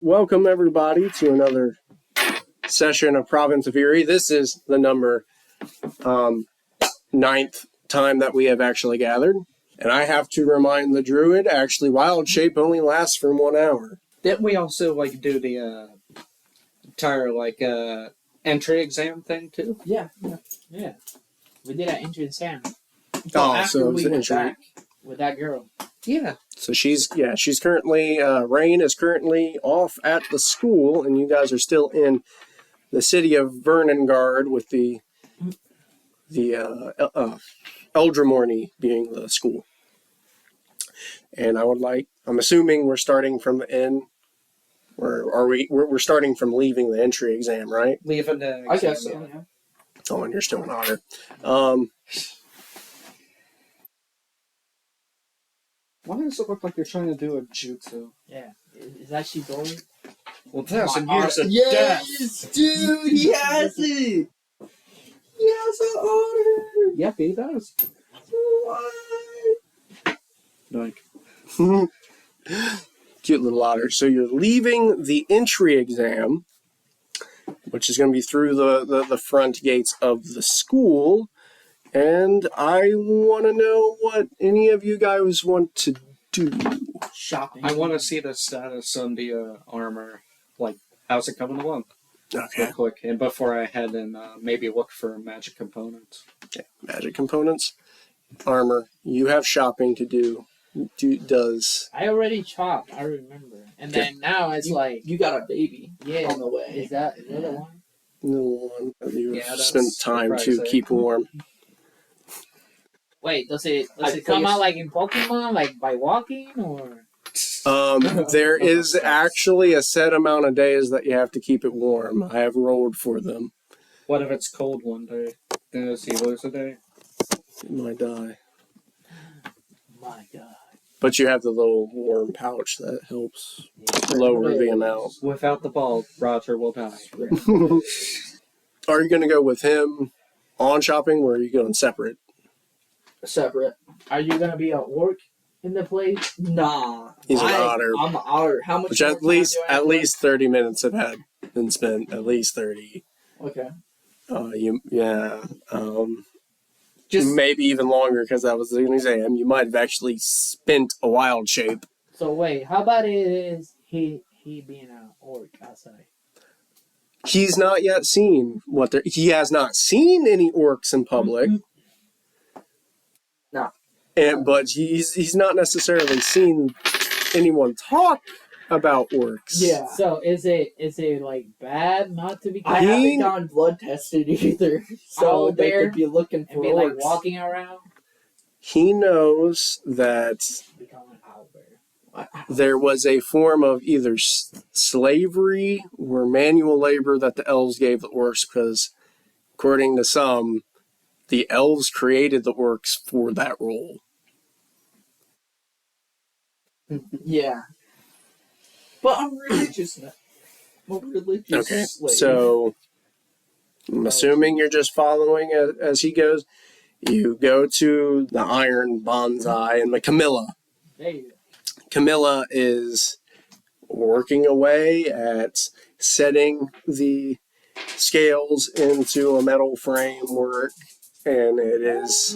Welcome everybody to another session of Province of Erie. This is the number 9th time that we have actually gathered. And I have to remind the druid, actually wild shape only lasts for 1 hour. Didn't we also do the entire entry exam thing too? Yeah. We did an entry exam. So we went back with that girl. Yeah. So she's currently, Rain is currently off at the school, and you guys are still in the city of Vernongard with the Eldramorny being the school. And I'm assuming we're starting from the end, or we're starting from leaving the entry exam, right? Leaving the exam, I guess so, yeah. Oh, and you're still in honor. Why does it look like you're trying to do a jutsu? Yeah. Is that she going? Well, 1,000 years of death. Yes, dude, he has it. He has an honor. Yep, he does. What? Cute little otter. So you're leaving the entry exam, which is going to be through the front gates of the school. And I want to know what any of you guys want to do. Shopping. I want to see the status on the armor. How's it coming along? Okay. Real quick. And before I head and maybe look for magic components. Okay. Magic components. Armor. You have shopping to do. I already chopped, I remember. And then now it's You got a baby yeah, on the way. Is that the one? The one that you Yeah, spent that's time to surprising. keep warm. Wait, does it I come think out like in Pokemon, like by walking, or? There is actually a set amount of days that you have to keep it warm. I have rolled for them. What if it's cold one day? Does he lose a day? You might die. My God. But you have the little warm pouch that helps lower the amount. Without the ball, Roger will die. Are you going to go with him on shopping, or are you going separate? Separate. Are you gonna be an orc in the place? Nah. He's an otter. I'm an otter. How much Which more at time least do I have 30 minutes have had been spent. At least 30. left? Okay. Just Maybe even longer because that was the exam. You might have actually spent a wild shape. So wait, how about is he being an orc outside? He's not yet seen he has not seen any orcs in public. Mm-hmm. No. But he's not necessarily seen anyone talk about orcs. Yeah. So is it like bad not to be? I haven't gotten blood tested either, so Owlbear they could be looking for and be like orcs. walking around? He knows that Become an owlbear. there was a form of either slavery or manual labor that the elves gave the orcs because, according to some, the elves created the orcs for that role. Yeah. But I'm religious now. I'm a religious Okay, slave. so I'm assuming you're just following as he goes. You go to the Iron Bonsai and the Camilla. There you go. Camilla is working away at setting the scales into a metal framework, and it is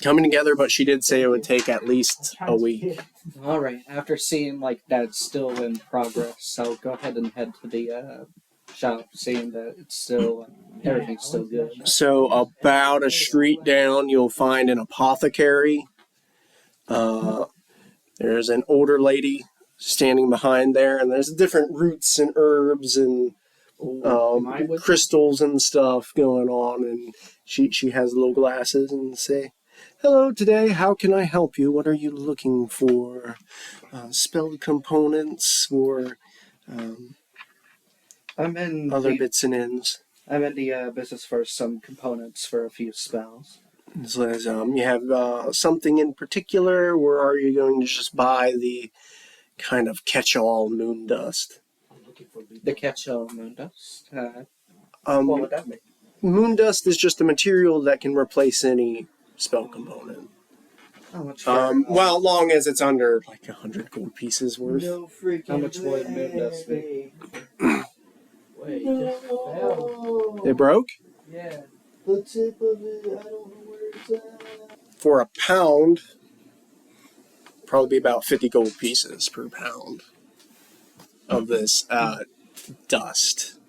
coming together, but she did say it would take at least a week. Alright, after seeing that it's still in progress, I'll go ahead and head to the shop, seeing that it's still, everything's still good. So about a street down, you'll find an apothecary. There's an older lady standing behind there, and there's different roots and herbs and crystals and stuff going on, and she has little glasses and say, "Hello today, how can I help you? What are you looking for? Spell components or I'm in other bits and ends?" I'm in the business for some components for a few spells. It says, you have something in particular, or are you going to just buy the kind of catch-all moon dust? I'm looking for The catch-all moon dust. What would that be? Moon dust is just a material that can replace any spell component. How much? Well, long as it's under like 100 gold pieces worth. No freaking How much would moon dust be? way. Wait, just fell. It broke? Yeah. The tip of it, I don't know where it's at. For a pound, probably be about 50 gold pieces per pound of this dust.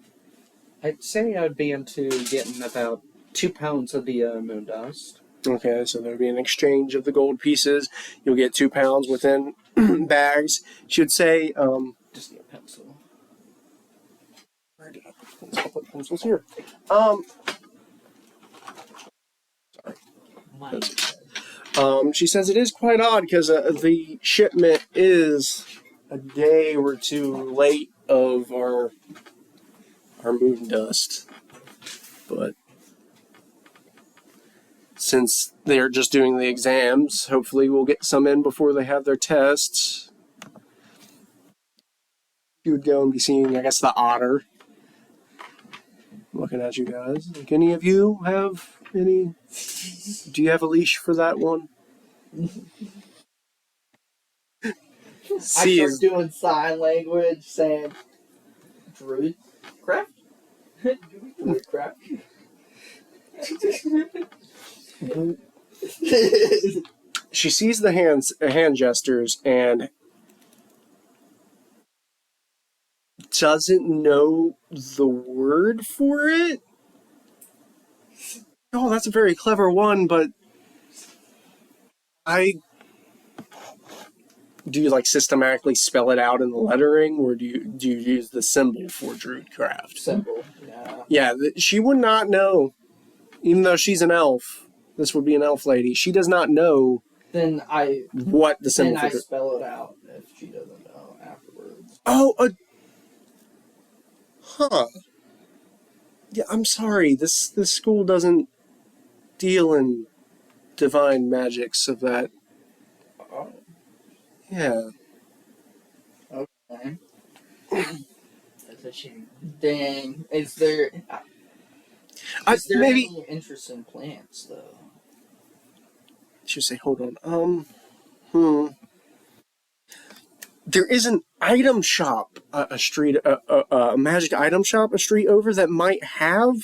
I'd say I'd be into getting about 2 pounds of the moon dust. Okay, so there'll be an exchange of the gold pieces. You'll get 2 pounds within bags. Should say, Just need a pencil. where did I put pencils? I'll put pencils here. She says it is quite odd because the shipment is a day or two late of our moon dust, but since they're just doing the exams, hopefully we'll get some in before they have their tests. You would go and be seeing, I guess, the otter. Looking at you guys. Like, any of you have any? Do you have a leash for that one? I See, start doing sign language, saying, Druid craft? Druid craft? she sees the hand gestures and doesn't know the word for it. Oh, that's a very clever one, but do you like systematically spell it out in the lettering, or do you use the symbol for Druidcraft? Symbol, yeah. Yeah, she would not know, even though she's an elf. This would be an elf lady. She does not know Then I what the symbol for. spell it out if she doesn't know afterwards. Oh, huh. Yeah, I'm sorry. This school doesn't deal in divine magics of that. Oh, Yeah. okay. That's a shame. Dang. Is there Maybe any interest in plants though? she would say, "Hold on. There is an item shop, a magic item shop, a street over that might have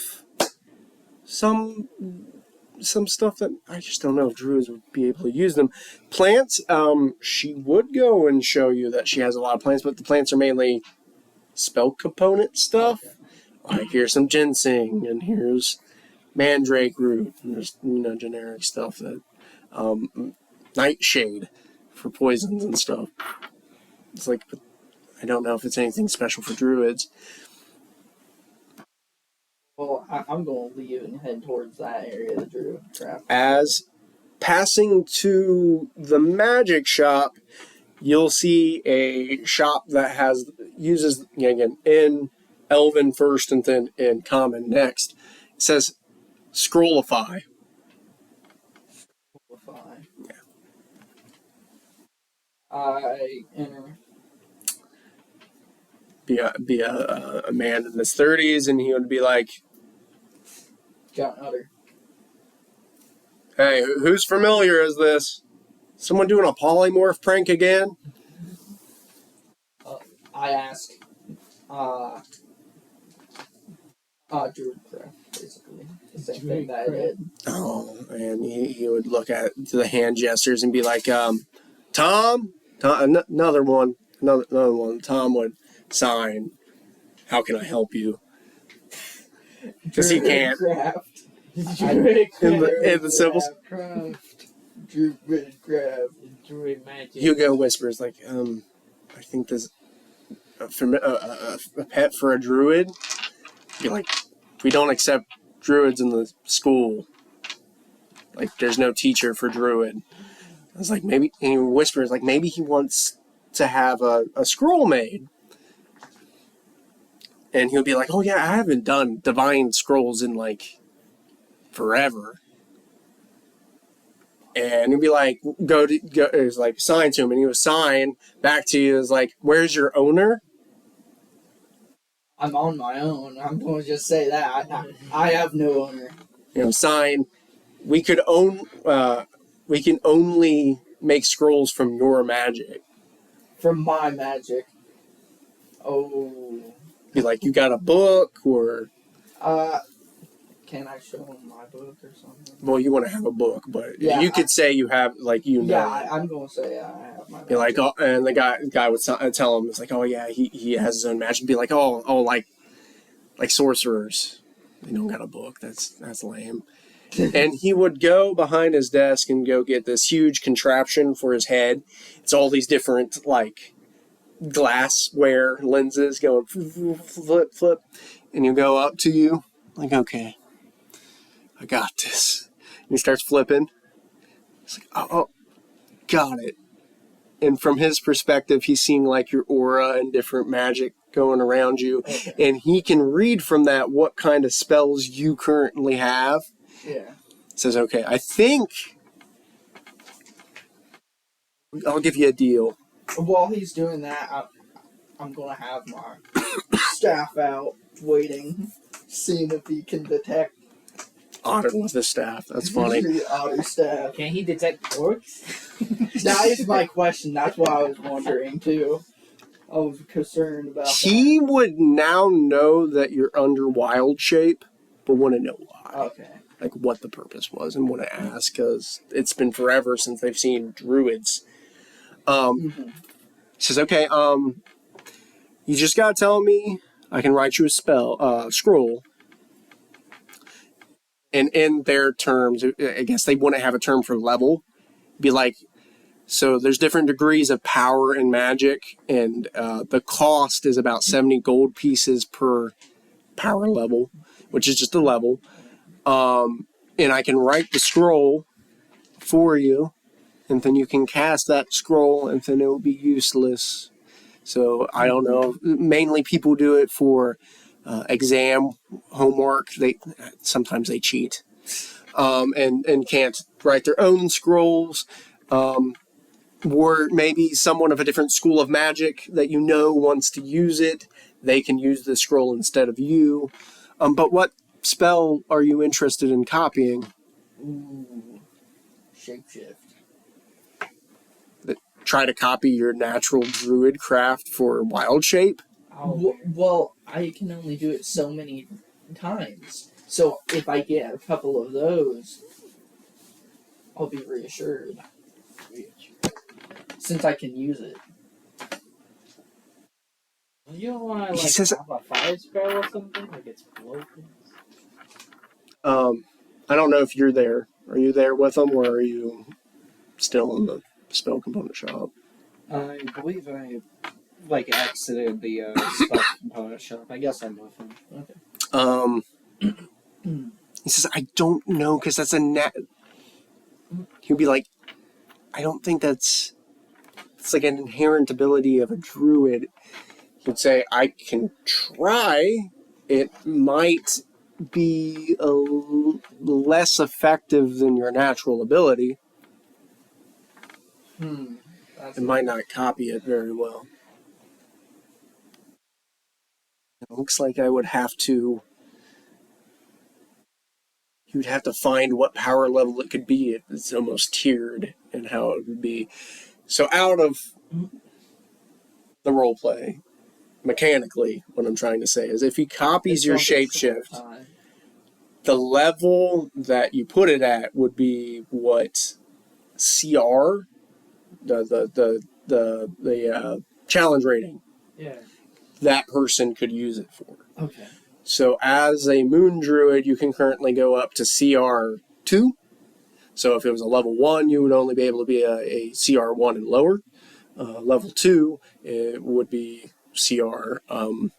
some stuff that I just don't know if druids would be able to use them. Plants, she would go and show you that she has a lot of plants, but the plants are mainly spell component stuff. Okay. Like here's some ginseng, and here's mandrake root, and there's generic stuff that nightshade for poisons and stuff. It's like, I don't know if it's anything special for druids. Well, I'm going to leave and head towards that area of the Druid craft. As passing to the magic shop, you'll see a shop that uses, again, in Elven first and then in Common next. It says Scrollify. Yeah. I enter. Be a man in his 30s, and he would be like, Got utter. "Hey, who's familiar as this? Someone doing a polymorph prank again?" I ask. Druid craft, basically. The same thing that I did. Oh, and he would look at the hand gestures and be like, Tom, another one. Tom would sign, "How can I help you?" Because he can't. Craft. In the symbols. Druid craft. Druid magic. Hugo whispers like, I think there's a pet for a druid. Be like, we don't accept druids in the school. Like, there's no teacher for druid. I was like, maybe, and he whispers like, maybe he wants to have a scroll made. And he'll be like, oh yeah, I haven't done divine scrolls in like forever. And he'd be like, it was like, sign to him, and he would sign back to you. It was like, where's your owner? I'm on my own. I'm going to just say that. I have no owner. Sign. We could we can only make scrolls from your magic. From my magic. Oh. Be like, you got a book, or Can I show him my book or something? well, you want to have a book, but Yeah, you could say you have, like, you know. Yeah, I'm going to say I have my magic. You're like, oh, and the guy would tell him, it's like, oh yeah, he has his own magic. Be like, oh, like sorcerers, they don't got a book. That's lame. And he would go behind his desk and go get this huge contraption for his head. It's all these different, like, glassware lenses going flip, and he'll go up to you, like, okay, I got this. And he starts flipping. It's like, oh, got it. And from his perspective, he's seeing, like, your aura and different magic going around you. Okay. And he can read from that what kind of spells you currently have. Yeah. Says, okay, I think I'll give you a deal. While he's doing that, I'm going to have my staff out, waiting, seeing if he can detect Otter with the staff. That's funny. the otter staff. Can he detect orcs? That is my question. That's what I was wondering, too. I was concerned about He would now know that you're under wild shape, but want to know why. that. Okay. Like, what the purpose was, and want to ask, because it's been forever since they've seen druids. He says, okay, you just gotta tell me I can write you a scroll. And in their terms, I guess they want to have a term for level. Be like, so there's different degrees of power and magic, and the cost is about 70 gold pieces per power level, which is just a level. And I can write the scroll for you, and then you can cast that scroll, and then it will be useless. So I don't know. Mainly people do it for exam homework. Sometimes they cheat, and can't write their own scrolls. Or maybe someone of a different school of magic that you know wants to use it. They can use the scroll instead of you. But what spell are you interested in copying? Ooh. Shapeshift. Try to copy your natural druid craft for wild shape? Well, I can only do it so many times. So if I get a couple of those, I'll be reassured. Since I can use it. You don't want to He like says- have a fire spell or something like it's broken. I don't know if you're there. Are you there with them, or are you still in the spell component shop? I believe I exited the spell component shop. I guess I'm with him. Okay. He says, I don't know, because that's a net. He'd be like, I don't think it's like an inherent ability of a druid. He'd say, I can try. It might be less effective than your natural ability. It might not copy it very well. It looks like I would have to... You'd have to find what power level it could be. It's almost tiered in how it would be. So out of the roleplay, mechanically, what I'm trying to say is if he copies your shapeshift, the level that you put it at would be what CR, the challenge rating. Yeah. That person could use it for. Okay. So as a moon druid, you can currently go up to CR2. So if it was a level 1, you would only be able to be a CR1 and lower. Level 2, it would be CR2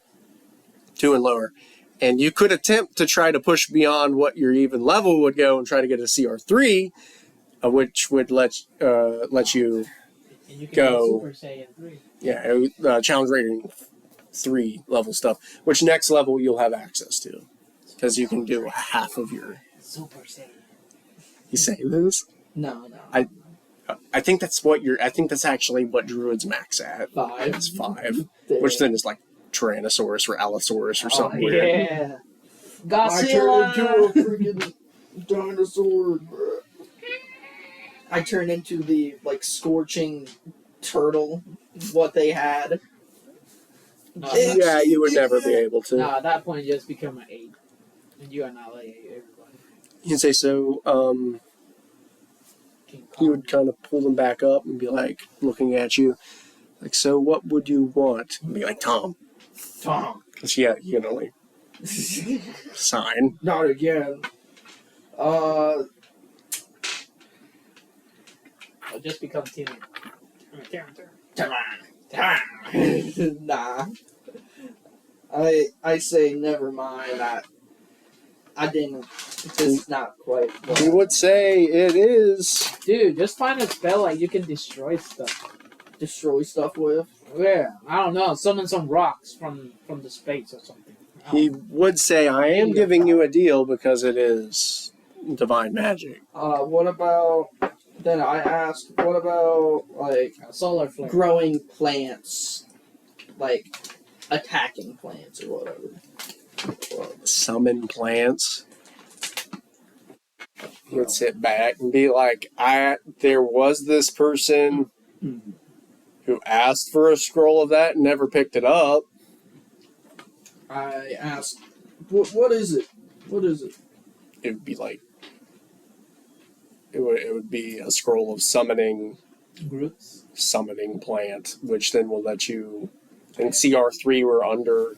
and lower. And you could attempt to try to push beyond what your even level would go and try to get a CR3, which would let you And you can go. Super Saiyan 3. Yeah, challenge rating 3 level stuff, which next level you'll have access to, because you can do half of your. Super Saiyan. You say this? No. I think that's what I think that's actually what druids max at. 5. It's 5, which then is like Tyrannosaurus or Allosaurus or Oh, something weird. yeah. I turned into Godzilla! a freaking dinosaur. I turn into the like scorching turtle. What they had. No, Yeah, you would never be able to. no, at that point, you just become an 8. And you annihilate everybody. You can say so. King He Kong. would kind of pull them back up and be like, looking at you, like, so what would you want? And be like, Tom. Tom. Because, yeah, you can only sign. Not again. I'll just become Timmy. Nah. I say never mind. I didn't. It's just not quite. He would say it is. Dude, just find a spell like you can destroy stuff. Destroy stuff with. Yeah, I don't know. Summon some rocks from the space or something. He would say, I am giving you a deal because it is divine magic. What about? Then I asked, what about like A solar flare. growing plants, like attacking plants or whatever? Summon plants. He would sit back and be like, there was this person who asked for a scroll of that and never picked it up. I asked, what is it? What is it? It would be like, it would be a scroll of summoning plant, which then will let you. I think CR3 were under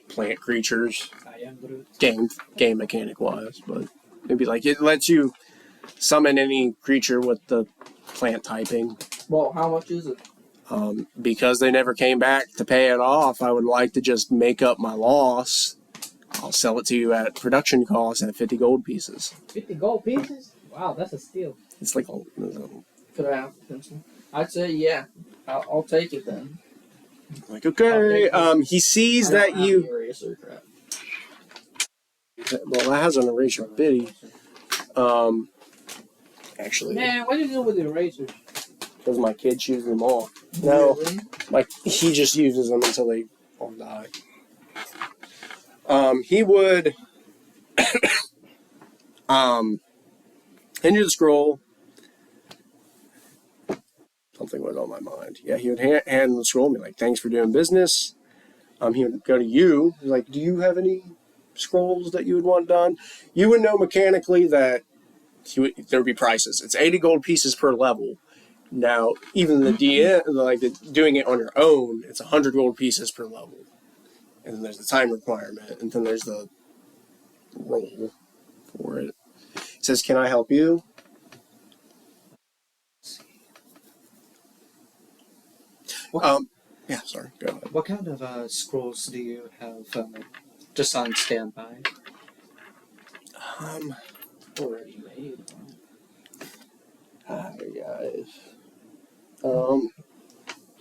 plant creatures, I am Groot. game mechanic wise, but it'd be like it lets you summon any creature with the plant typing. Well, how much is it? Because they never came back to pay it off, I would like to just make up my loss. I'll sell it to you at production cost at 50 gold pieces. 50 gold pieces? Wow, that's a steal. It's like Could I have a pencil? I'd say yeah. I'll take it then. okay. He sees I don't that have you. the eraser crap. Well, that has an eraser bitty. Actually, Man, what do you do with the erasers? because my kids use them all. No, Really? like he just uses them until they all die. He would hand you the scroll. Something was on my mind. Yeah, he would hand the scroll and be like, "Thanks for doing business." He would go to you. He's like, "Do you have any scrolls that you would want done?" You would know mechanically that there would be prices. It's 80 gold pieces per level. Now, even the DM, like doing it on your own, it's 100 gold pieces per level. And then there's the time requirement, and then there's the roll for it. It says, "Can I help you?" Yeah, sorry, go ahead. What kind of scrolls do you have just on standby? Already made. Guys.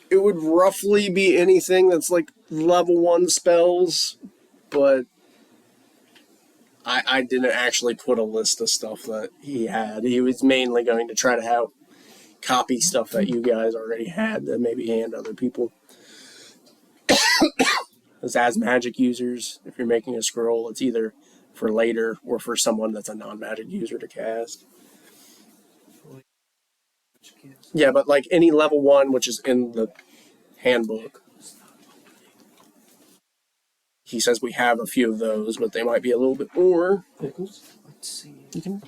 It would roughly be anything that's like level 1 spells, but I didn't actually put a list of stuff that he had. He was mainly going to try to have copy stuff that you guys already had to maybe hand other people. As magic users, if you're making a scroll, it's either for later or for someone that's a non-magic user to cast. Yeah, but like any level 1, which is in the handbook, he says we have a few of those, but they might be a little bit more. Pickles? Let's see.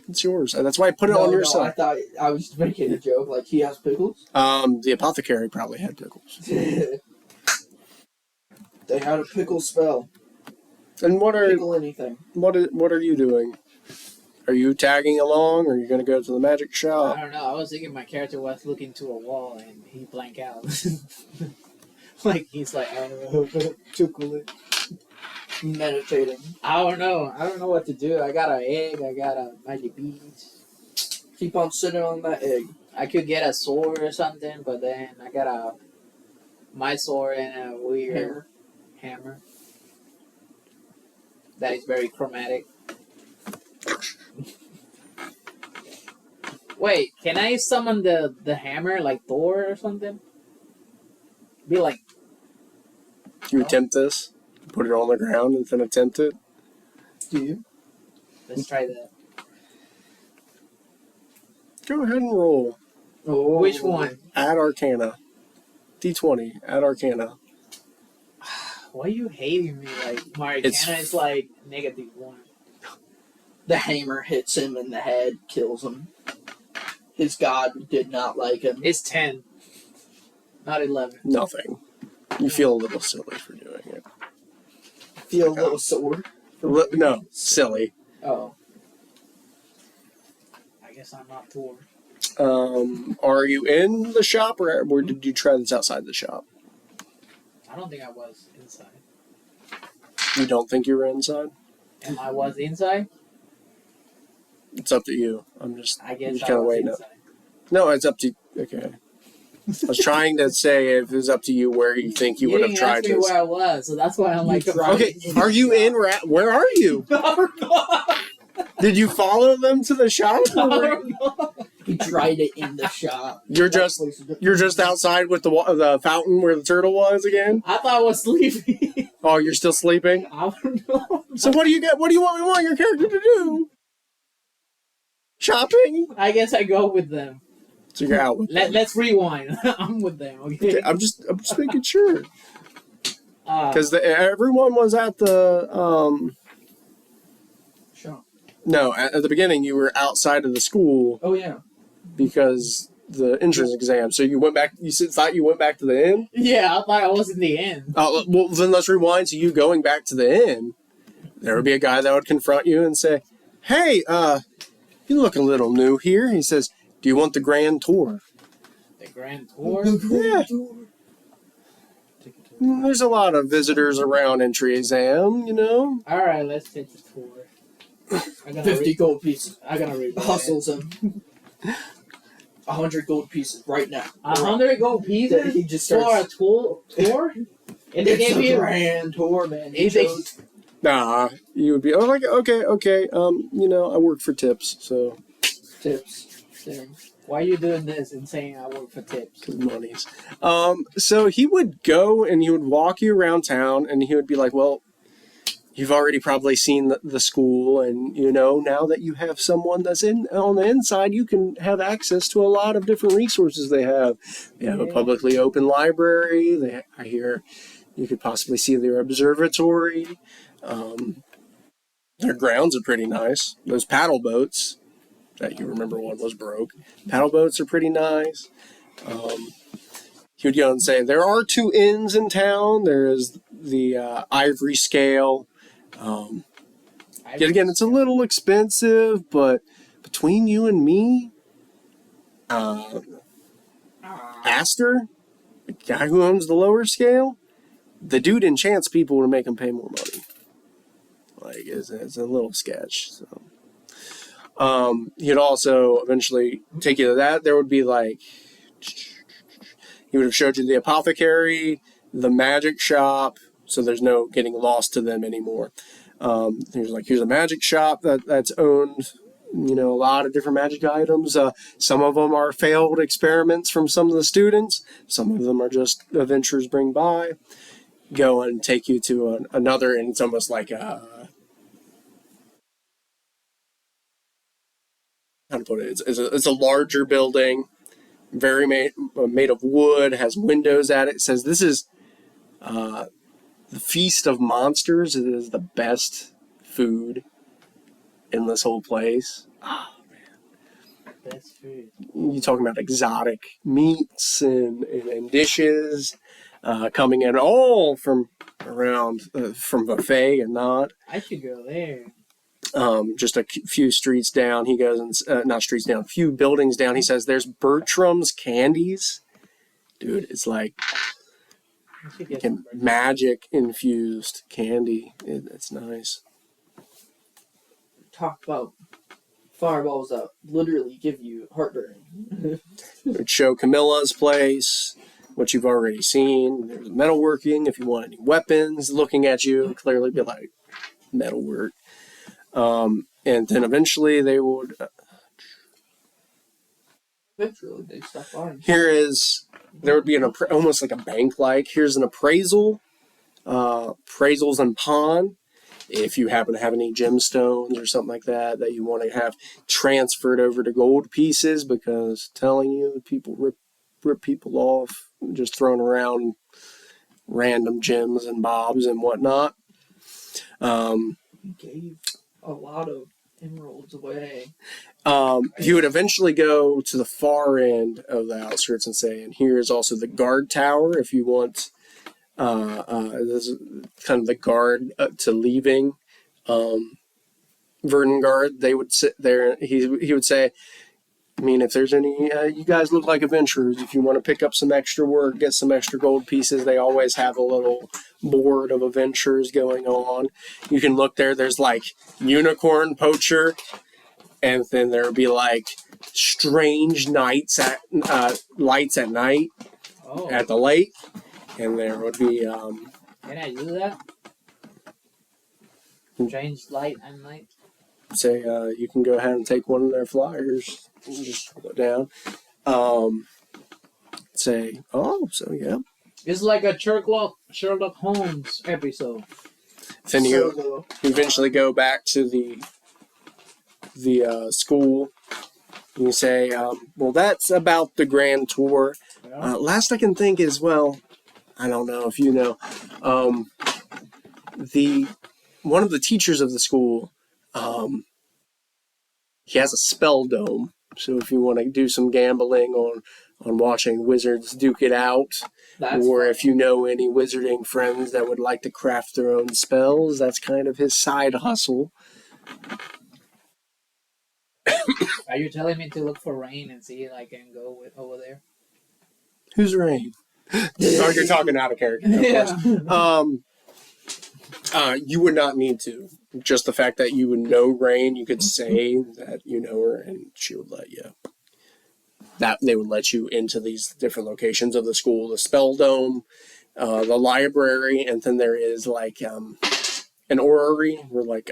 It's yours. That's why I put it on your I side. thought I was making a joke. Like he has pickles. The apothecary probably had pickles. They had a pickle spell. And what are Anything. what are you doing? Are you tagging along, or are you going to go to the magic I shop? don't know. I was thinking my character was looking to a wall and he blank out. Like he's like, chocolate. Meditating. I don't know. I don't know what to do. I got an egg. I got a magic beads. Keep on sitting on that egg. I could get a sword or something, but then I got my sword and a weird hammer. That is very chromatic. Wait, can I summon the hammer like Thor or something? Be like, You attempt this, put it on the ground, and then attempt it. Do you? let's try that. Go ahead and roll. Oh. Which one? Add Arcana. D20. Add Arcana. Why are you hating me? Like my Arcana is like -1. The hammer hits him in the head, kills him. His god did not like him. It's 10, not 11. Nothing. You feel a little silly for doing it. Feel a little sore. No, silly. Oh. I guess I'm not Thor. Are you in the shop, or did you try this outside the shop? I don't think I was inside. You don't think you were inside? And I was inside? It's up to you. I'm just I guess just I kind of was waiting. inside. No, it's up to. Okay. I was trying to say if it was up to you where you think you would have didn't tried ask me this. where I was, so that's why I'm like, Okay, are you in? Where are you? Did you follow them to the shop? He tried it in the shop. You're just outside with the fountain where the turtle was again. I thought I was sleeping. Oh, you're still sleeping. I don't know. So what do you get? What do you want your character to do? Shopping? I guess I go with them. So you're out with them. Let's rewind. I'm with them. Okay. Okay, I'm just making sure Uh, because everyone was at the Shop. No, at the beginning you were outside of the school Oh, yeah. because the entrance exam. So you went back. Thought you went back to the inn. yeah, I thought I was in the end. Well, then let's rewind to you going back to the inn. There would be a guy that would confront you and say, "Hey, you look a little new here." He says, "Do you want the grand tour?" The Grand Tour. Yeah. There's a lot of visitors around entry exam, you know. All right, let's take the tour. I'm gonna 50 gold pieces. I'm gonna read. Hustles him. 100 gold pieces right now. 100 gold pieces He just for starts. a tour. And they It's gave a me grand tour, man. He If they- chose Nah, you would be like, okay. You know, I work for tips, so tips. There. Why are you doing this and saying I work for tips? because monies. So he would go and he would walk you around town, and he would be like, "Well, you've already probably seen the school, and you know now that you have someone that's on the inside, you can have access to a lot of different resources they have. They have a Yeah. publicly open library. I hear you could possibly see their observatory. Their grounds are pretty nice. Those paddle boats that you remember one was broke. Paddle boats are pretty nice." He would go and say, "There are 2 inns in town. There is the Ivory Scale. Yet again, it's a little expensive, but between you and me, Aster, the guy who owns the lower scale, the dude enchants people to make them pay more money. Like, it's a little sketch, so." He'd also eventually take you to that. There would be like, he would have showed you the apothecary, the magic shop, so there's no getting lost to them anymore. Here's a magic shop that's owned, you know, a lot of different magic items. Some of them are failed experiments from some of the students. Some of them are just adventures bring by. Go and take you to another, and it's almost like how to put it? It's a larger building, very made of wood, has windows at it. It says this is the Feast of Monsters. It is the best food in this whole place. Oh, Best food. you talking about exotic meats and dishes coming in all from around from buffet and not. I should go there. Just a few streets down, he goes and not streets down, a few buildings down. He says, "There's Bertram's Candies, dude. It's like I should get some bread. magic infused candy. It's nice." Talk about fireballs that literally give you heartburn. It would show Camilla's place, which you've already seen. There's metalworking. If you want any weapons looking at you, clearly be like metalwork. And then eventually they would. Eventually, they stop buying. There would be almost like a bank. Here's an appraisal, appraisals and pawn. if you happen to have any gemstones or something like that you want to have transferred over to gold pieces, because telling you, people rip people off just throwing around random gems and bobs and whatnot. He gave a lot of emeralds away. You would eventually go to the far end of the outskirts and say, and here is also the guard tower if you want. This is kind of the guard to leaving Verdant Guard. They would sit there. He would say, I mean, if there's any, you guys look like adventurers. If you want to pick up some extra work, get some extra gold pieces, they always have a little board of adventures going on. You can look there. There's like unicorn poacher, and then there would be like strange nights at lights at night at the lake, and there would be. Can I do that? Change light and night. Say you can go ahead and take one of their flyers and just pull it down. Say, oh, so yeah. It's like a Sherlock Holmes episode. Then you eventually go back to the school. You say, well, that's about the grand tour. Last I can think is, well, I don't know if you know, one of the teachers of the school, he has a spell dome. So if you want to do some gambling on watching wizards duke it out, or if you know any wizarding friends that would like to craft their own spells, that's kind of his side hustle. Are you telling me to look for rain and see if I can go over there? Who's Rain? Oh, you're talking out of character, of course. You would not need to. Just the fact that you would know Rain, you could say that you know her, and she would let you. That they would let you into these different locations of the school: the spell dome, the library, and then there is like an orrery, or like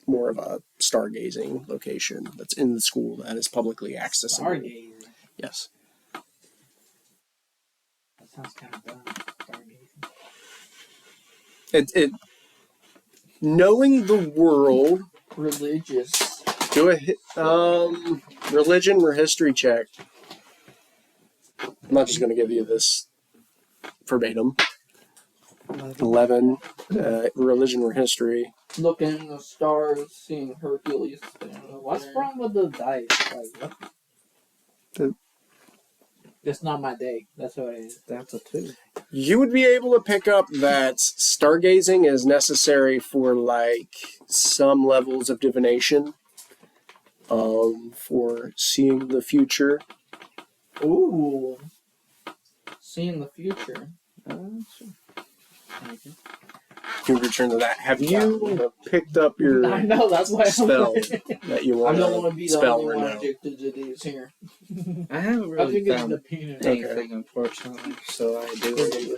more of a stargazing location that's in the school that is publicly accessible. Stargazing. Yes. That sounds kind of dumb. Stargazing. It knowing the world. Religious. Do a religion or history check. I'm not just going to give you this verbatim. 11, religion or history. Looking at the stars, seeing Hercules. What's wrong with the dice? Like, what? It's not my day. That's what it is. That's a 2. You would be able to pick up that stargazing is necessary for like some levels of divination, for seeing the future. Ooh. Seeing the future. You return to that. Have you picked up your I know, that's why spell that you I want don't want to be the spell only or one no? addicted to these here. I haven't I really think it's found the peanut. anything, unfortunately, so I do.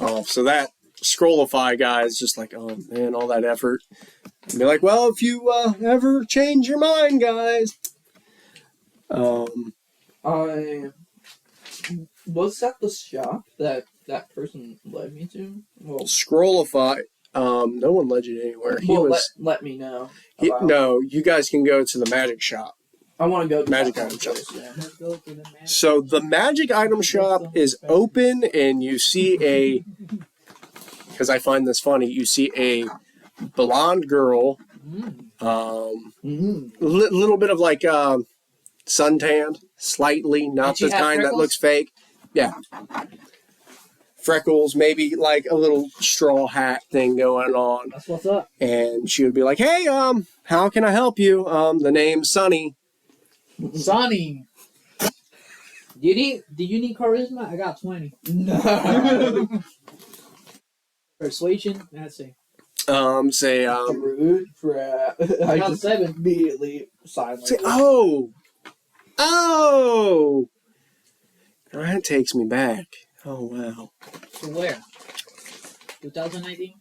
Oh, so that Scrollify guy is just like, oh man, all that effort. And be like, well, if you ever change your mind, guys. Was that the shop that person led me to? Well, Scrollify. No one led you anywhere. Let me know. No, you guys can go to the magic shop. I want to go to Magic that item shop. place, yeah. Let's go to the man. So the magic item shop is open, and you see because I find this funny, you see a blonde girl, little bit of like suntanned, slightly, not she the have kind that freckles? looks fake. Yeah. Freckles, maybe like a little straw hat thing going on. That's what's up. And she would be like, hey, how can I help you? The name's Sunny. Sonny. Do you need charisma? I got 20. No. Persuasion? Let's see. Say, Rude crap. I got just 7. immediately silent. say, oh, that takes me back. Oh, wow. To where? 2019?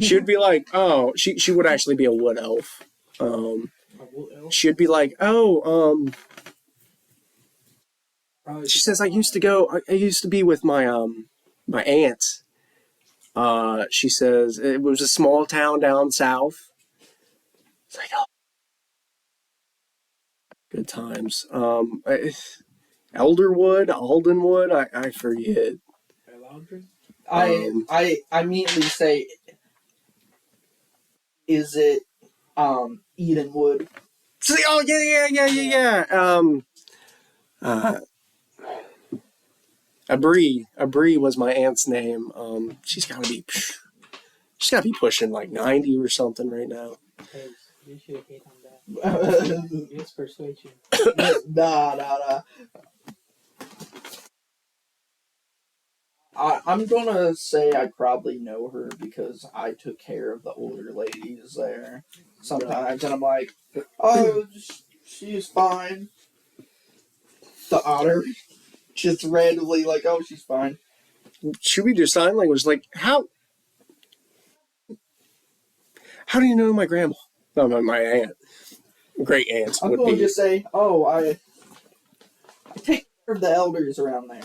She would be like, oh, she would actually be a wood elf. She'd be like, she says, I used to be with my, my aunt. She says it was a small town down south. It's like, oh, good times. Elderwood, Aldenwood, I forget. I immediately say, is it Edenwood? Oh yeah. Abri was my aunt's name. She's gotta be pushing like 90 or something right now. Hey, you should hate on that. Use persuasion. Nah. I'm gonna say I probably know her because I took care of the older ladies there sometimes, and I'm like, oh, she's fine. The otter just randomly like, oh, she's fine. Should we do sign language? Like, how do you know my grandma? No, my aunt. Great aunt I'm would going be. to just say, oh, I take care of the elders around there.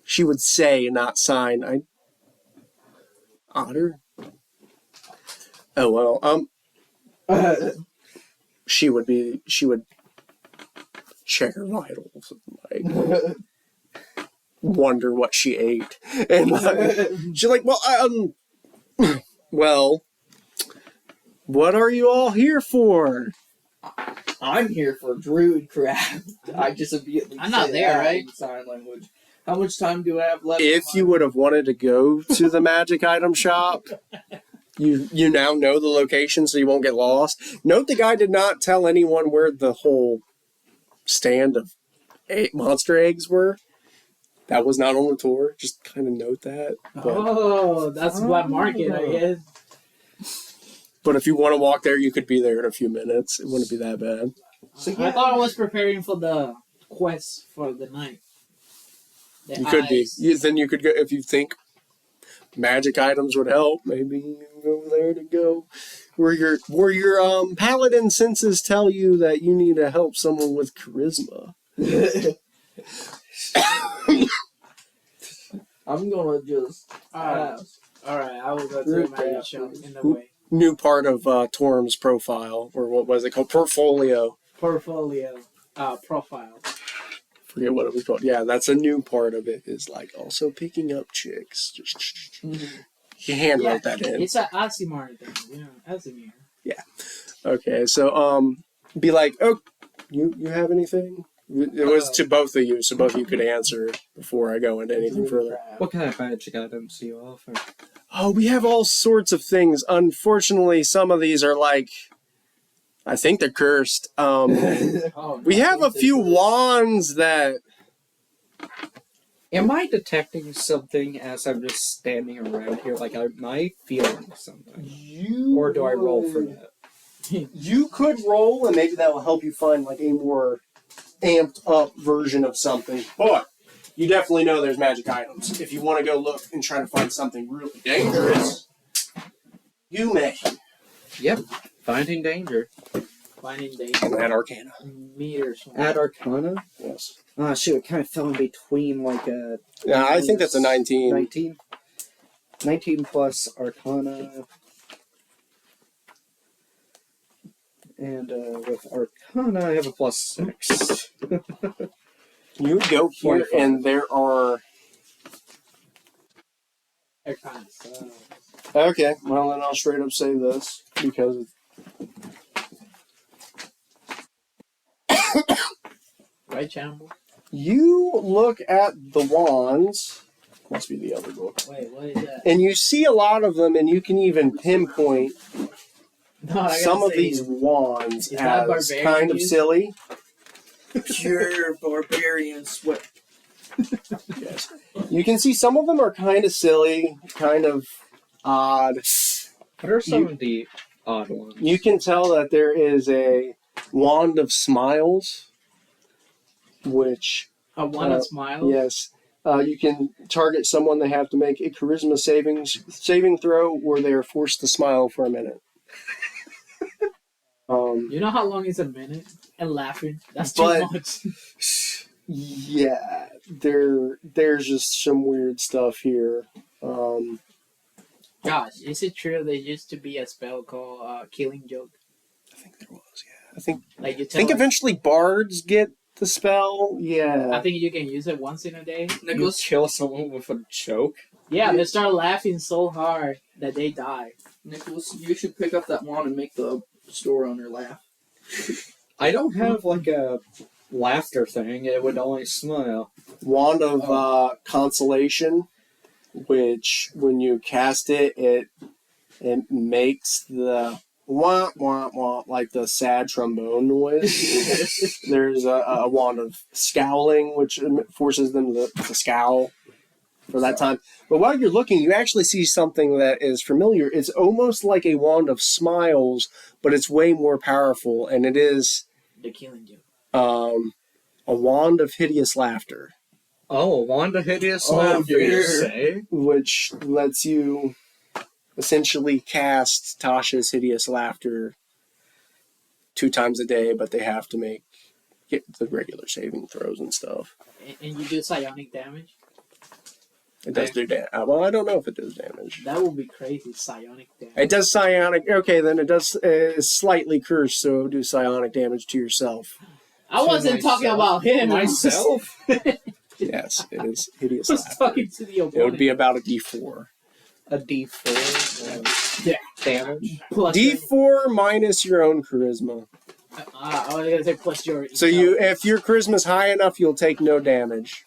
She would say, not sign. Otter? Oh, well, she would check her vitals and, like, wonder what she ate. And, she's like, well, what are you all here for? I'm here for druid craft. I just immediately I'm not say there, that right? in sign language. How much time do I have left? If you would have wanted to go to the magic item shop, you now know the location so you won't get lost. Note the guy did not tell anyone where the whole stand of monster eggs were. That was not on the tour. Just kind of note that. Oh, that's black market, I guess. But if you want to walk there, you could be there in a few minutes. It wouldn't be that bad. So, I thought I was preparing for the quest for the night. You could be. Then you could go if you think magic items would help. Maybe you go there to go where your paladin senses tell you that you need to help someone with charisma. I'm gonna just ask. Alright, I will go to the magic shop in the way. New part of Torm's profile, or what was it called? Portfolio. Portfolio. Profile. Forget what it was called. Yeah, that's a new part of it. Is like also picking up chicks. Just you hand wrote that in. It's an Asimar thing, Asimir. Yeah. Okay, so be like, oh, you have anything? It was to both of you, so both of you could answer before I go into anything further. What kind of magic items do you offer? Oh, we have all sorts of things. Unfortunately, some of these are like, I think they're cursed. We have a few wands that. Am I detecting something as I'm just standing around here? Like, am I feeling something? Or do I roll for that? You could roll, and maybe that will help you find like a more amped up version of something. But you definitely know there's magic items. If you want to go look and try to find something really dangerous, you may. Yep. Finding danger. Finding danger. And add Arcana. Meters. Add Arcana? Yes. Shoot, it kind of fell in between like a... Yeah, I think that's a 19. 19? 19 plus Arcana. And with Arcana, I have a plus 6. You go here, 25. and there are... They're kind of slow. Okay, well then I'll straight up say this, because... Right, Chamble? You look at the wands... Must be the other book. Wait, what is that? And you see a lot of them, and you can even pinpoint some of these wands as kind of silly. Pure barbarian sweat. Yes. You can see some of them are kind of silly, kind of odd. What are some of the odd ones? You can tell that there is a wand of smiles, which... A one of smiles? Yes. You can target someone. They have to make a charisma saving throw, or they are forced to smile for a minute. You know how long is a minute? And laughing? That's too But- much. Yeah. there's just some weird stuff here. Gosh, is it true there used to be a spell called Killing Joke? I think there was, yeah. I think Like you I tell think like, eventually bards get the spell. Yeah. I think you can use it once in a day. Nicholas kill someone with a joke. Yeah, they start laughing so hard that they die. Nicholas, you should pick up that wand and make the store owner laugh. I don't have like a laughter thing. It would only smile. Wand of Consolation, which when you cast it, it makes the wah wah wah like the sad trombone noise. There's a wand of Scowling, which forces them to scowl for that time. But while you're looking, you actually see something that is familiar. It's almost like a wand of Smiles, but it's way more powerful, and it is The Killing Joke. a wand of Hideous Laughter. Oh, Wanda Hideous Oh, Laughter, you dear. say? Which lets you essentially cast Tasha's Hideous Laughter 2 times a day, but they have to get the regular saving throws and stuff. And you do psionic damage? It does do damage. Well, I don't know if it does damage. That would be crazy, psionic damage. It does psionic. Okay, then it does slightly cursed, so it would do psionic damage to yourself. I wasn't talking about him. Myself? Yes, it is Hideous I was Laughter. talking to the opponent. It would be about a D4. A D4 Yeah. damage. Plus D4 minus your own charisma. I was gonna say plus your. So if your charisma's high enough, you'll take no damage.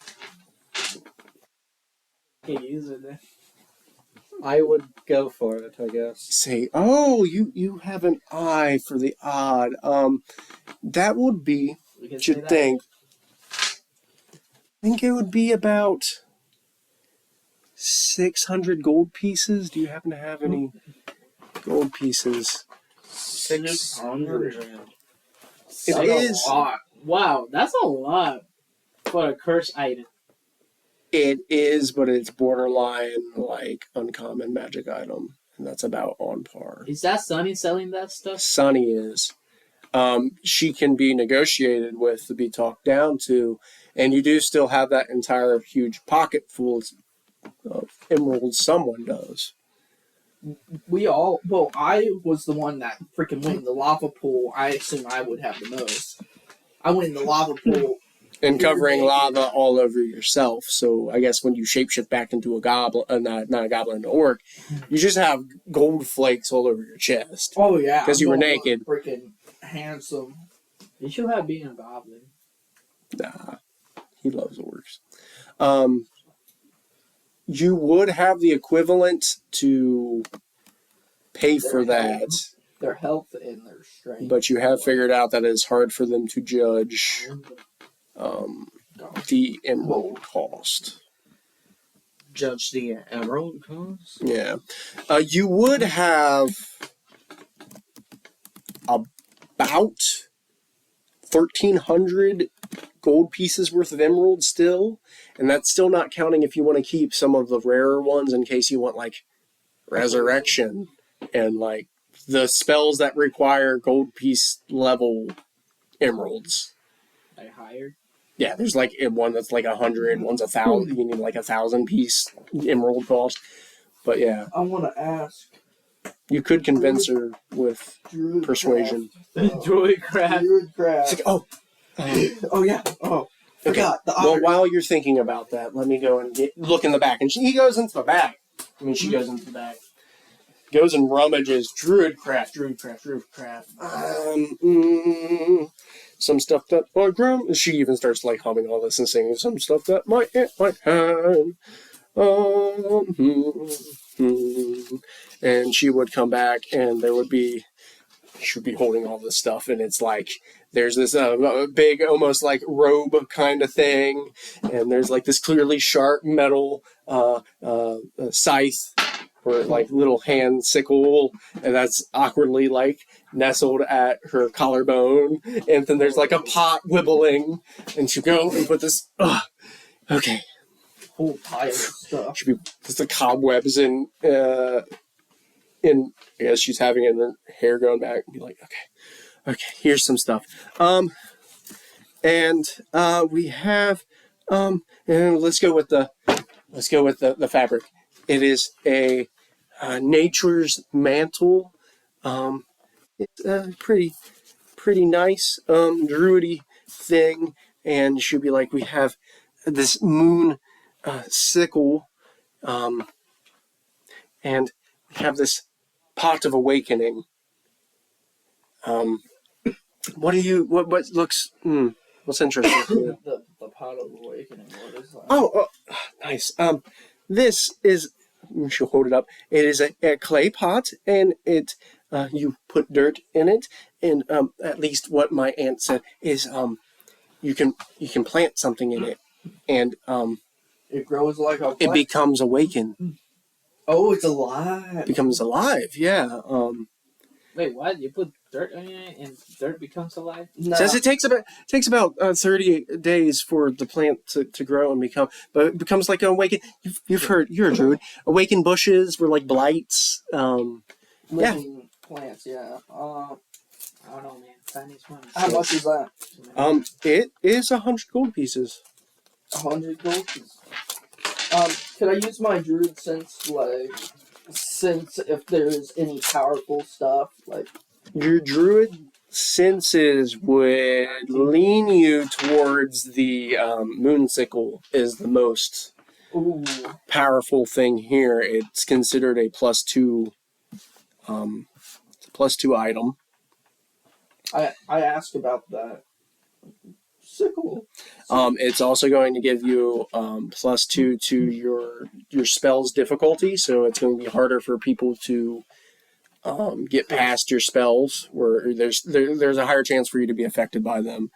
can use it then. I would go for it, I guess. Say, oh, you have an eye for the odd. That would be, We can what you'd say that. think. I think it would be about 600 gold pieces. Do you happen to have any gold pieces? 600. It That's is. a lot. Wow, that's a lot for a cursed item. It is, but it's borderline like uncommon magic item, and that's about on par. Is that Sunny selling that stuff? Sunny is. She can be negotiated with to be talked down to, and you do still have that entire huge pocket full of emeralds. Someone does. I was the one that freaking went in the lava pool. I assume I would have the most. I went in the lava pool. And covering lava all over yourself. So I guess when you shapeshift back into a goblin, not a goblin, an orc, you just have gold flakes all over your chest. Oh yeah, 'Cause you were I'm gonna naked. look Freaking handsome. You should have been a goblin. Nah, he loves orcs. You would have the equivalent to pay for that, Their health and their strength. but you have figured out that it's hard for them to judge the emerald cost. Judge the emerald cost? Yeah. You would have about 1,300 gold pieces worth of emerald still, and that's still not counting if you want to keep some of the rarer ones in case you want like resurrection and like the spells that require gold piece level emeralds. Like higher. Yeah, there's like one that's like 100, one's 1,000. You need like 1,000 piece emerald cost. But yeah, I want to ask. you could convince her with Druid persuasion. Druid crap. Druid It's craft. like, oh, Oh yeah. Oh, forgot the well, otter. while you're thinking about that, let me go and look in the back. And he goes into the back. She goes into the back. Goes and rummages. Druidcraft. Some stuff that might grow. She even starts like humming all this and singing some stuff that might hand. And she would come back, and she would be holding all this stuff, and it's like there's this big, almost like robe kind of thing, and there's like this clearly sharp metal scythe or like little hand sickle, and that's awkwardly like nestled at her collarbone, and then there's like a pot wibbling, and she'll go and put this. Okay. Whole pile of stuff. Should be just the cobwebs in I guess she's having it in her hair going back and be like, okay, here's some stuff. And we have And let's go with the fabric. It is a nature's mantle. It's pretty nice druidy thing, and she'll be like, we have this moon sickle, and we have this pot of awakening. What do you what looks what's interesting to you? The pot of awakening. What is that? Oh, nice. This is, she'll hold it up. It is a clay pot, and it you put dirt in it, and at least what my aunt said is you can plant something in it, and It grows like a it plant. becomes awakened. Oh, it's alive. Becomes alive. Yeah. Wait, what? You put dirt on it and dirt becomes alive? No. Says it takes about 30 days for the plant to grow and become, but it becomes like an awakened. You've heard, you're a druid. Awakened bushes were like blights. Living plants, yeah. I don't know, man. Chinese money. How much is that? It is 100 gold pieces. 100 gold pieces. Could I use my druid sense, like, since if there's any powerful stuff, like... Your druid senses would lean you towards the moonsicle is the most Ooh. powerful thing here. It's considered a +2 item. I asked about that. Sickle. It's also going to give you +2 to your spell's difficulty, so it's going to be harder for people to get past your spells, where there's a higher chance for you to be affected by them.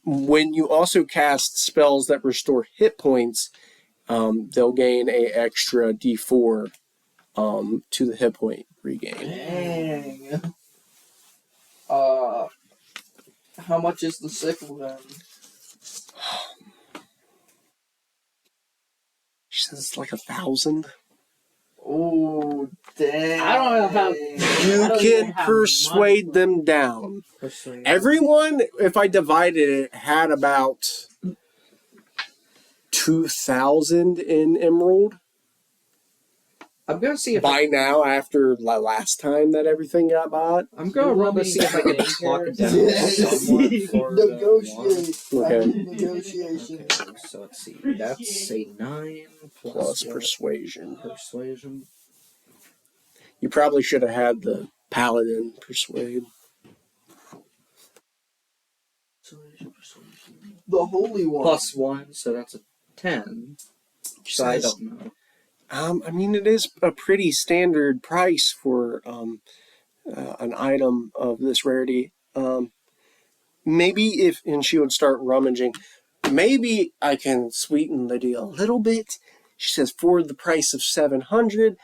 When you also cast spells that restore hit points, they'll gain a extra D4 to the hit point regain. Dang. How much is the sickle then? She says it's like 1,000. Oh, dang. I don't know how- You I don't can even have persuade money. them down. Persuade. Everyone, if I divided it, had about 2,000 in emerald. I'm gonna see if By now, after the last time that everything got bought. I'm gonna You roll want to me see if I can to talk take down Yes. somewhat for the Negotiate. Okay. I need negotiation. Okay, so let's see. That's a 9 Plus what? persuasion. Persuasion. You probably should have had the paladin persuade. The Holy One. +1, so that's a 10. So I don't know. I mean, it is a pretty standard price for an item of this rarity. Maybe if, and she would start rummaging, maybe I can sweeten the deal a little bit. She says, for the price of 700,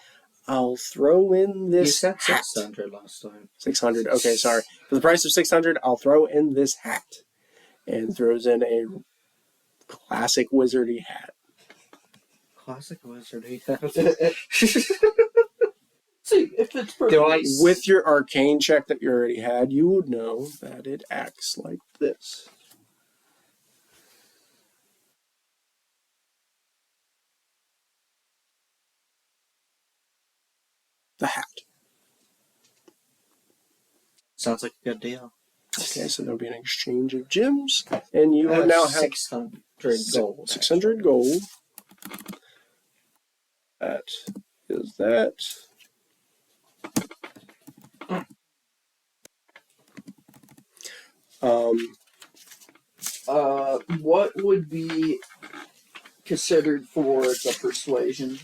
I'll throw in this You said hat. 600 last time. 600. Okay, sorry. For the price of 600, I'll throw in this hat. And throws in a classic wizardy hat. Classic wizard. See, if it's perfect. Do I With your arcane check that you already had, you would know that it acts like this. The hat. Sounds like a good deal. Okay, so there'll be an exchange of gems, and you will now have 600 gold. 600 gold. That is that. What would be considered for the persuasion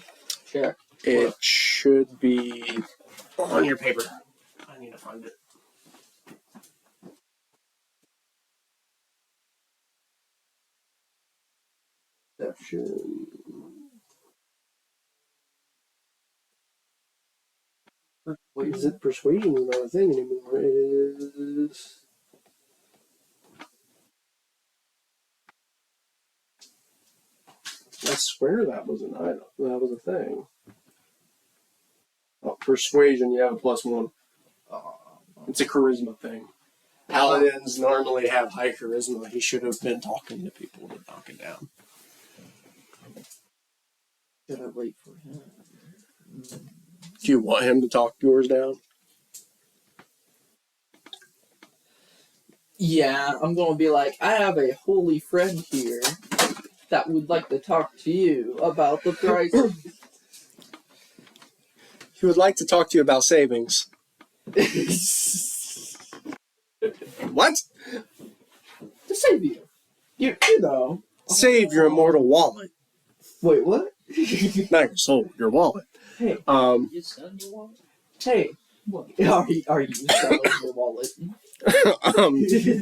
check? It should be on your paper. I need to find it. Perception. Wait, is it persuasion is not a thing anymore? It is. I swear that was an item. That was a thing. Oh, persuasion, you have a +1. It's a charisma thing. Paladins normally have high charisma. He should have been talking to people to knock it down. Should I wait for him? Do you want him to talk yours down? Yeah, I'm gonna be like, I have a holy friend here that would like to talk to you about the price. He would like to talk to you about savings. What? To save you. You know. Save your immortal wallet. Wait, what? Not your soul, your wallet. Hey, You selling your wallet? hey. What? Are you selling your wallet?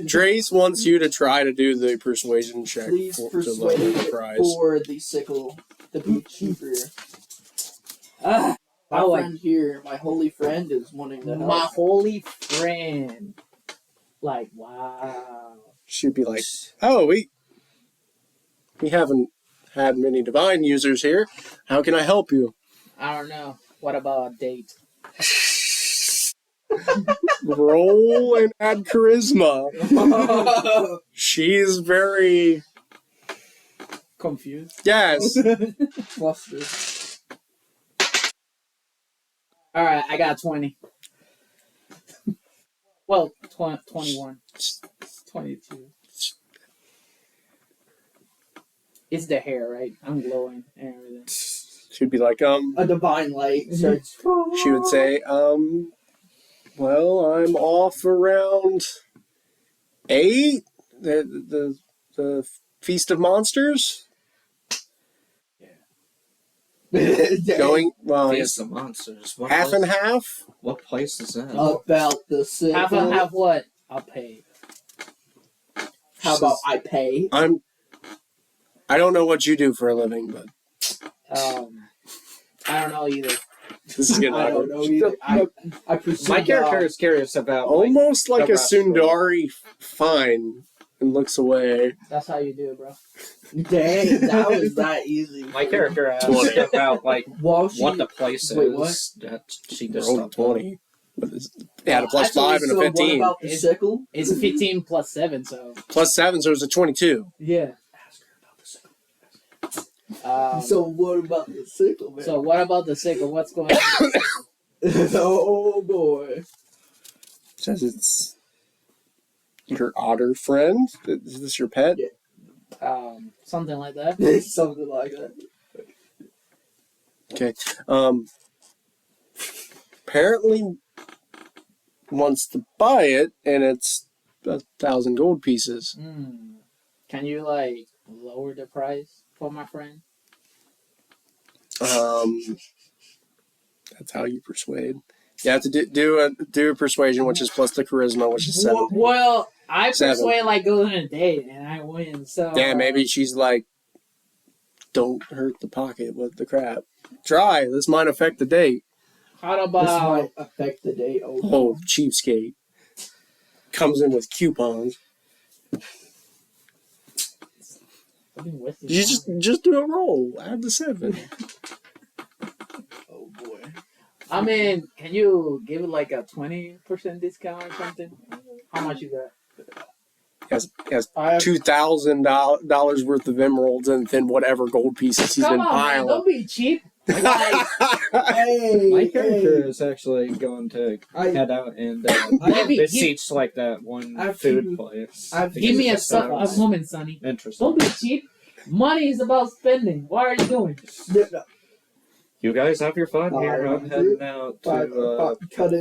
Trace wants you to try to do the persuasion check Please to persuade lower the price. for the sickle to be cheaper. Ah, My I like friend here, my holy friend, is wanting to help. my holy friend. Like, wow. She'd be like, "Oh, we haven't had many divine users here. How can I help you?" I don't know. What about a date? Roll and add charisma. She's very Confused. yes. Flustered. All right, I got 20. Well, 21. 22. It's the hair, right? I'm glowing and everything. She'd be like, A divine light starts. She would say, well, I'm off around 8. The Feast of Monsters. Going well, Feast of Monsters. What half place, and half. What place is that? About the sickle. Half and half what? I'll pay. How about I pay? I don't know what you do for a living, but I don't know either. this is getting I don't ugly. know either. I presume My character is curious about Almost like a the restaurant. Sundari fine and looks away. That's how you do it, bro. Dang, that was that easy. My character asked 20. about like While she, what the place Wait, is what? that she just Rolled a 20. But it had a plus Actually, 5 and a so 15. What about the It's- sickle? It's 15 plus 7, so. Plus 7, so it was a 22. Yeah. Ask her about the sickle. So So what about the sickle, man? what about the sickle? What's going on? Oh boy. Says it's your otter friend. Is this your pet? Yeah. Something like that. Something like that. Okay. Apparently wants to buy it, and it's 1,000 gold pieces. Can you like lower the price for my friend? That's how you persuade. You have to do a persuasion, which is plus the charisma, which is 7. Well, I 7. persuade like go on a date and I win. So Damn, maybe she's like, don't hurt the pocket. What the crap? Try. This might affect the date. How This about might affect the date. Oh, cheapskate. Comes in with coupons. I've been with You just do a roll. Add the 7. Oh boy. I mean, can you give it like a 20% discount or something? How much you got? Has I have $2,000 worth of emeralds and then whatever gold pieces he's Come been on, man, piling. don't be cheap. Like, hey, My character hey, is actually going to I- head out and Maybe- beseech like that one I've food seen- place. I've- give me a Sounds moment, Sonny. interesting. Don't be cheap. Money is about spending. Why are you doing? You guys have your fun here. I'm heading out to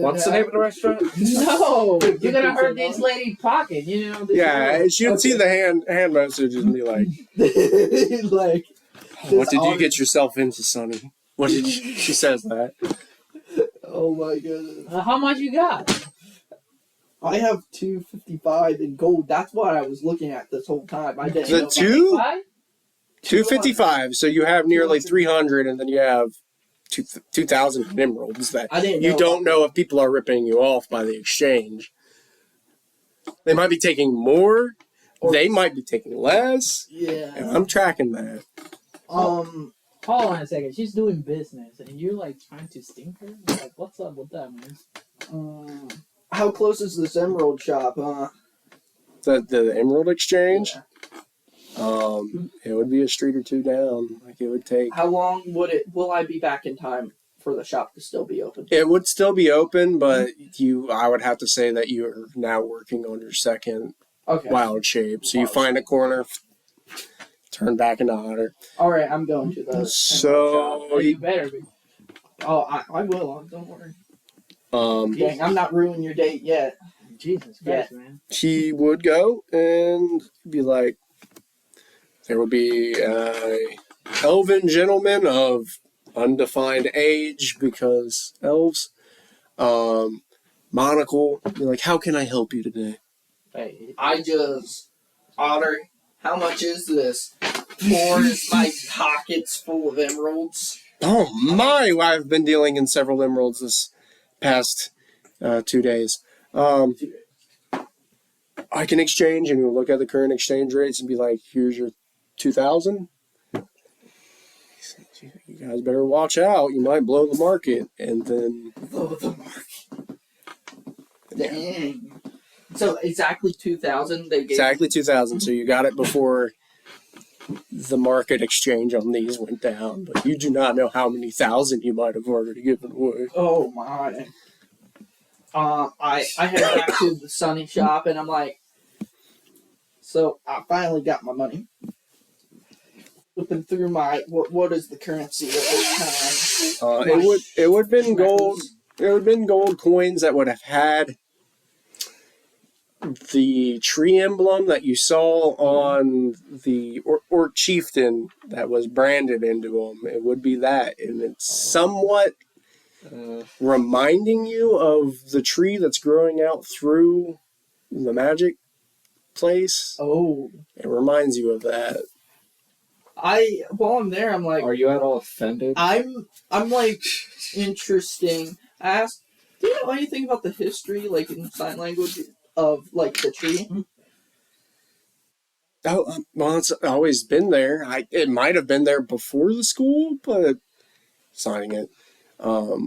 what's the name of the restaurant? No, you're gonna hurt this lady pocket. You know. This Yeah, she would see Okay. the hand message and be like, Like, "What did you honor- get yourself into, Sonny?" What did you, she says that? oh my goodness. how much you got? I have 255 in gold. That's what I was looking at this whole time. I didn't The know. two? Five? 255. So you have nearly 300, and then you have 2,000 emeralds that I didn't you know. don't know if people are ripping you off by the exchange. They might be taking more. Or- They might be taking less. And Yeah. I'm tracking that. Um. Hold on a second. She's doing business, and you're like trying to stink her. Like, what's up with that, man? How close is this emerald shop, huh? The Emerald Exchange. Yeah. It would be a street or two down. Like it would take. How long will I be back in time for the shop to still be open? It would still be open, but I would have to say that you're now working on your second wild shape. So you find a corner, turn back into otter. Alright, I'm going to the So Oh, you better be. Oh, I will. Don't worry. um, Dang, I'm not ruining your date yet. Jesus Christ, man. he would go and be like, there would be a elven gentleman of undefined age because elves. Monocle. Be like, how can I help you today? Hey, Otter, how much is this? More is my pockets full of emeralds. Oh my! I've been dealing in several emeralds this past 2 days. I can exchange, and we'll look at the current exchange rates and be like, here's your 2,000. You guys better watch out. You might blow the market, and then Blow the market. Dang. So exactly 2,000 they gave. exactly 2,000. So you got it before the market exchange on these went down, but you do not know how many thousand you might have already given away. Oh my. I head back to the Sunny shop and I'm like, so I finally got my money. Flipping through my what is the currency at this time? It would have been gold. It would have been gold coins that would have had the tree emblem that you saw on the Orc Chieftain that was branded into them. It would be that, and it's somewhat reminding you of the tree that's growing out through the magic place. Oh. It reminds you of that. While I'm there, I'm like, Are you at all offended? I'm like, interesting. I asked, do you know anything about the history, like in sign language, of like the tree? Oh, well, it's always been there. It might have been there before the school, but signing it.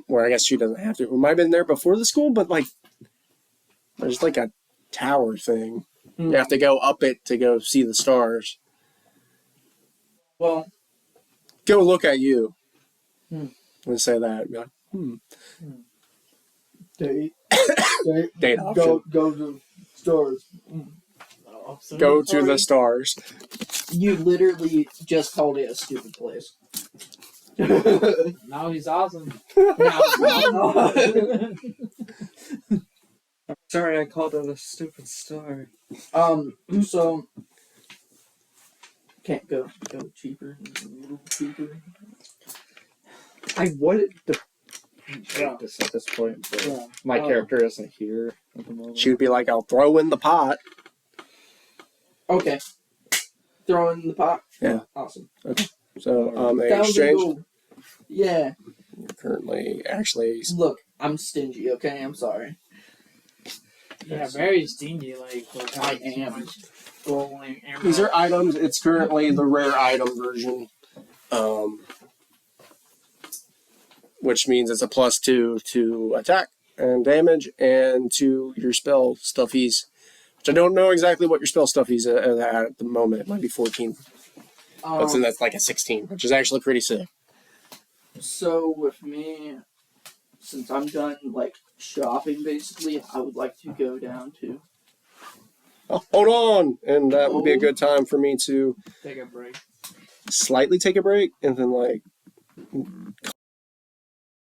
Where I guess she doesn't have to. It might have been there before the school, but like, there's like a tower thing. You have to go up it to go see the stars. Well, Go look at you. I'm gonna say that. Be like, Date option. Go to stores. Go to the stars. You literally just called it a stupid place. now he's awesome. Sorry, I called it a stupid star. So can't go cheaper, a little cheaper. I wanted to hate this at this point, but my character isn't here at the moment. She would be like, I'll throw in the pot. Okay. Throw in the pot? Yeah. Awesome. So, they 1,000 exchange. gold. Yeah. You're currently, actually, Look, I'm stingy, okay? I'm sorry. Yeah, very stingy. Like I am. rolling. these are items. It's currently the rare item version. Which means it's a +2 to attack and damage and to your spell stuffies. Which I don't know exactly what your spell stuffies at the moment. It might be 14. But then that's like a 16, which is actually pretty sick. So with me, since I'm done like shopping basically, I would like to go down to Oh, hold on! And that would be a good time for me to take a break. slightly take a break and then like